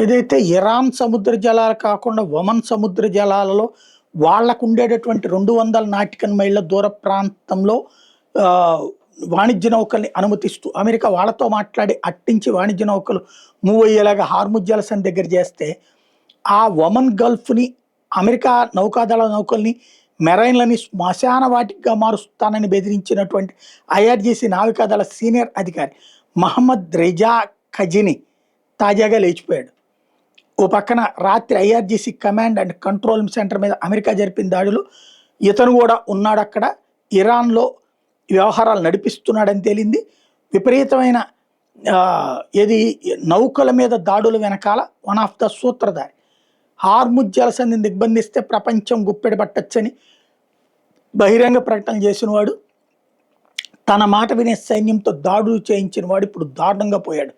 ఏదైతే ఇరాన్ సముద్ర జలాలు కాకుండా ఒమన్ సముద్ర జలాలలో వాళ్ళకు ఉండేటటువంటి 200 నాటికల్ మైళ్ళ దూర ప్రాంతంలో ఆ, వాణిజ్య నౌకల్ని అనుమతిస్తూ అమెరికా వాళ్ళతో మాట్లాడి అట్టించి వాణిజ్య నౌకలు మూవ్ అయ్యేలాగా హార్ముజ్ జలసంధి దగ్గర చేస్తే ఆ ఒమన్ గల్ఫ్ని అమెరికా నౌకాదళ నౌకల్ని మెరైన్లని శ్మశాన వాటిగా మారుస్తానని బెదిరించినటువంటి ఐఆర్జీసీ నావికాదళ సీనియర్ అధికారి మహమ్మద్ రెజా ఖజిని తాజాగా లేచిపోయాడు. ఓ పక్కన రాత్రి IRGC command and control centre మీద అమెరికా జరిపిన దాడిలో ఇతను కూడా ఉన్నాడు అక్కడ. ఇరాన్లో వ్యవహారాలు నడిపిస్తున్నాడని తేలింది. విపరీతమైన ఏది నౌకల మీద దాడుల వెనకాల వన్ ఆఫ్ ద సూత్రధారి. హార్ముజ్ జలసంధిని దిగ్బంధిస్తే ప్రపంచం గుప్పెడి పట్టచ్చని బహిరంగ ప్రకటన చేసిన వాడు, తన మాట వినే సైన్యంతో దాడులు చేయించిన వాడు ఇప్పుడు దారుణంగా పోయాడు.